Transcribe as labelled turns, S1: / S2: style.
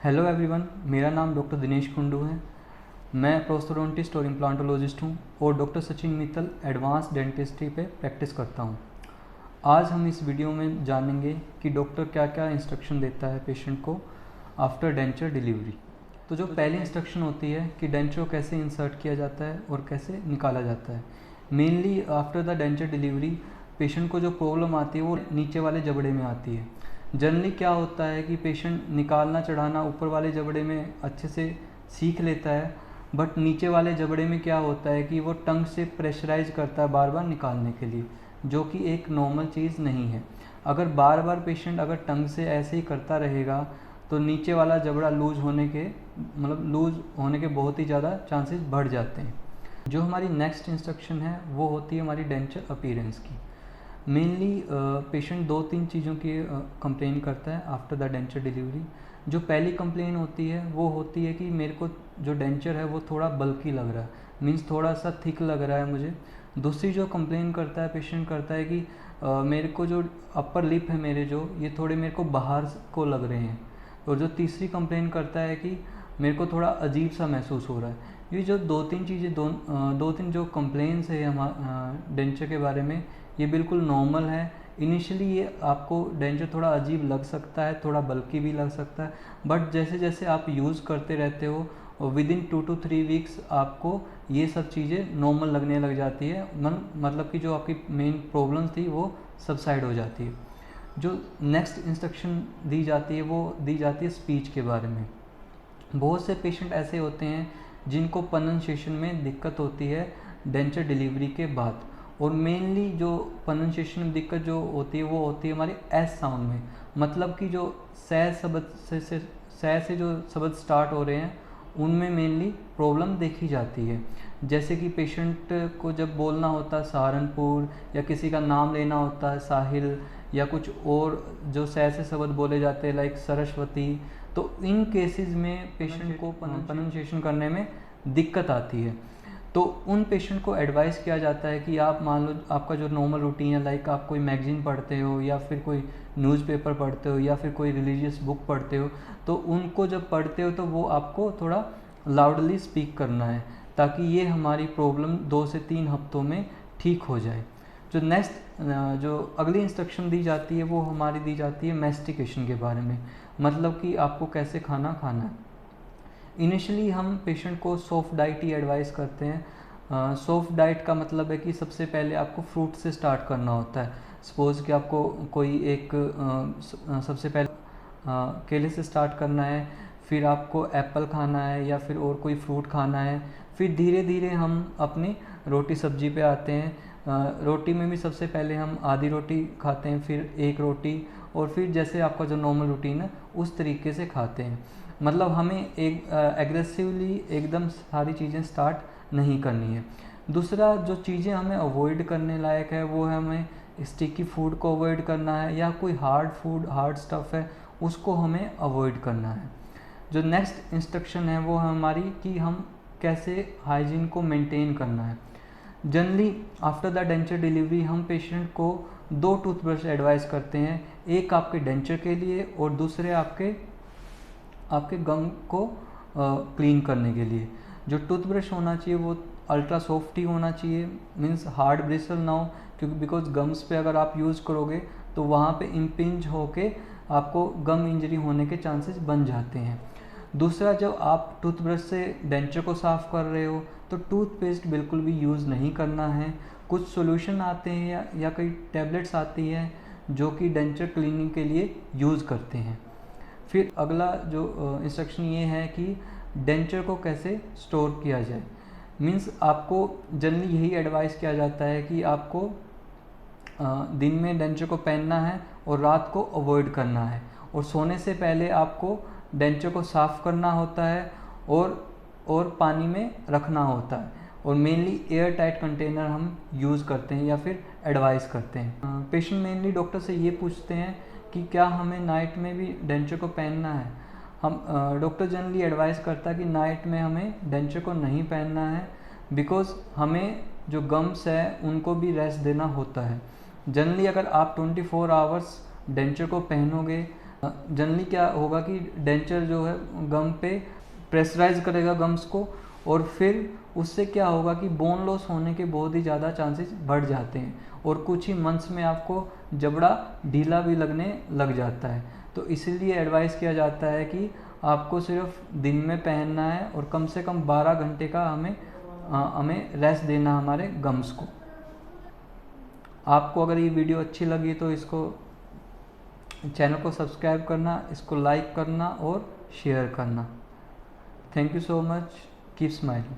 S1: Hello everyone, मेरा नाम doctor Dinesh Kundu है। मैं प्रोस्थोडोंटिस्ट और इम्प्लांटोलॉजिस्ट हूँ और doctor Sachin Mittal advance dentistry पे प्रैक्टिस करता हूँ। आज हम इस वीडियो में जानेंगे कि डॉक्टर क्या क्या इंस्ट्रक्शन देता है पेशेंट को आफ्टर डेंचर डिलीवरी। तो जो पहली इंस्ट्रक्शन होती है कि डेंचर को कैसे इंसर्ट किया जाता है और कैसे निकाला जाता है। Mainly after the denture delivery patient को जो प्रॉब्लम आती है वो नीचे वाले जबड़े में आती है। जनरली क्या होता है कि पेशेंट निकालना चढ़ाना ऊपर वाले जबड़े में अच्छे से सीख लेता है, बट नीचे वाले जबड़े में क्या होता है कि वो टंग से प्रेशराइज करता है बार बार निकालने के लिए, जो कि एक नॉर्मल चीज़ नहीं है। अगर बार बार पेशेंट अगर टंग से ऐसे ही करता रहेगा तो नीचे वाला जबड़ा लूज होने के बहुत ही ज़्यादा चांसेस बढ़ जाते हैं। जो हमारी नेक्स्ट इंस्ट्रक्शन है वो होती है हमारी डेंचर अपीयरेंस की। मेनली पेशेंट दो तीन चीज़ों की कंप्लेन करता है आफ्टर द डेंचर डिलीवरी। जो पहली कंप्लेन होती है वो होती है कि मेरे को जो डेंचर है वो थोड़ा बल्की लग रहा है, मीन्स थोड़ा सा थिक लग रहा है मुझे। दूसरी जो कंप्लेन करता है पेशेंट करता है कि मेरे को जो अपर लिप है मेरे जो ये थोड़े मेरे को बाहर को लग रहे हैं। और जो तीसरी कंप्लेन करता है कि मेरे को थोड़ा अजीब सा महसूस हो रहा है। ये जो दो तीन जो कंप्लेंट्स है डेंचर के बारे में, ये बिल्कुल नॉर्मल है। इनिशियली ये आपको डेंचर थोड़ा अजीब लग सकता है, थोड़ा बल्कि भी लग सकता है, बट जैसे जैसे आप यूज़ करते रहते हो और विद इन 2 to 3 वीक्स आपको ये सब चीज़ें नॉर्मल लगने लग जाती है। मतलब कि जो आपकी मेन प्रॉब्लम थी वो सबसाइड हो जाती है। जो नेक्स्ट इंस्ट्रक्शन दी जाती है वो दी जाती है स्पीच के बारे में। बहुत से पेशेंट ऐसे होते हैं जिनको प्रोनंसिएशन में दिक्कत होती है डेंचर डिलीवरी के बाद, और मेनली जो प्रोनंसिएशन में दिक्कत जो होती है वो होती है हमारे एस साउंड में। मतलब कि जो सै से जो शब्द स्टार्ट हो रहे हैं उनमें मेनली प्रॉब्लम देखी जाती है। जैसे कि पेशेंट को जब बोलना होता है सहारनपुर, या किसी का नाम लेना होता है साहिल, या कुछ और जो सै से शब्द बोले जाते हैं लाइक सरस्वती, तो इन केसेस में पेशेंट को प्रोनंसिएशन करने में दिक्कत आती है। तो उन पेशेंट को एडवाइस किया जाता है कि आप मान लो आपका जो नॉर्मल रूटीन है, लाइक आप कोई मैगजीन पढ़ते हो या फिर कोई न्यूज़पेपर पढ़ते हो या फिर कोई रिलीजियस बुक पढ़ते हो, तो उनको जब पढ़ते हो तो वो आपको थोड़ा लाउडली स्पीक करना है, ताकि ये हमारी प्रॉब्लम 2 से 3 हफ्तों में ठीक हो जाए। जो अगली इंस्ट्रक्शन दी जाती है वो हमारी दी जाती है मैस्टिकेशन के बारे में। मतलब कि आपको कैसे खाना खाना है। इनिशियली हम पेशेंट को सॉफ्ट डाइट ही एडवाइस करते हैं। सॉफ्ट डाइट का मतलब है कि सबसे पहले आपको फ्रूट से स्टार्ट करना होता है। सपोज़ कि आपको कोई एक सबसे पहले केले से स्टार्ट करना है, फिर आपको एप्पल खाना है या फिर और कोई फ्रूट खाना है, फिर धीरे धीरे हम अपनी रोटी सब्जी पे आते हैं। रोटी में भी सबसे पहले हम आधी रोटी खाते हैं, फिर एक रोटी, और फिर जैसे आपका जो नॉर्मल रूटीन है उस तरीके से खाते हैं। मतलब हमें एक एग्रेसिवली एकदम सारी चीज़ें स्टार्ट नहीं करनी है। दूसरा जो चीज़ें हमें अवॉइड करने लायक है वो है हमें स्टिकी फूड को अवॉइड करना है, या कोई हार्ड फूड हार्ड स्टफ़ है उसको हमें अवॉइड करना है। जो नेक्स्ट इंस्ट्रक्शन है वो है हमारी कि हम कैसे हाइजीन को मेंटेन करना है। Generally after the denture delivery हम पेशेंट को 2 टूथब्रश एडवाइस करते हैं, एक आपके डेंचर के लिए और दूसरे आपके गम को क्लीन करने के लिए। जो टूथब्रश होना चाहिए वो अल्ट्रा सॉफ्ट ही होना चाहिए, मीन्स हार्ड ब्रिसल ना हो, क्योंकि बिकॉज गम्स पे अगर आप यूज़ करोगे तो वहाँ पे इम्पिंज होके आपको गम इंजरी होने के चांसेस बन जाते हैं। दूसरा, जब आप टूथब्रश से डेंचर को साफ़ कर रहे हो तो टूथपेस्ट बिल्कुल भी यूज़ नहीं करना है। कुछ सॉल्यूशन आते हैं या कई टैबलेट्स आती हैं जो कि डेंचर क्लीनिंग के लिए यूज़ करते हैं। फिर अगला जो इंस्ट्रक्शन ये है कि डेंचर को कैसे स्टोर किया जाए। मीन्स आपको जनरली यही एडवाइस किया जाता है कि आपको दिन में डेंचर को पहनना है और रात को अवॉइड करना है, और सोने से पहले आपको डेंचर को साफ़ करना होता है और पानी में रखना होता है, और मेनली एयर टाइट कंटेनर हम यूज़ करते हैं या फिर एडवाइस करते हैं। पेशेंट मेनली डॉक्टर से ये पूछते हैं कि क्या हमें नाइट में भी डेंचर को पहनना है। हम डॉक्टर जनरली एडवाइस करता है कि नाइट में हमें डेंचर को नहीं पहनना है, बिकॉज़ हमें जो गम्स है उनको भी रेस्ट देना होता है। जनरली अगर आप 24 आवर्स डेंचर को पहनोगे जनरली क्या होगा कि डेंचर जो है गम पे प्रेशराइज करेगा गम्स को, और फिर उससे क्या होगा कि बोन लॉस होने के बहुत ही ज़्यादा चांसेस बढ़ जाते हैं, और कुछ ही मंथ्स में आपको जबड़ा ढीला भी लगने लग जाता है। तो इसीलिए एडवाइस किया जाता है कि आपको सिर्फ दिन में पहनना है और कम से कम 12 घंटे का हमें रेस्ट देना हमारे गम्स को। आपको अगर ये वीडियो अच्छी लगी तो इसको चैनल को सब्सक्राइब करना, इसको लाइक करना और शेयर करना। Thank you so much, keep smiling.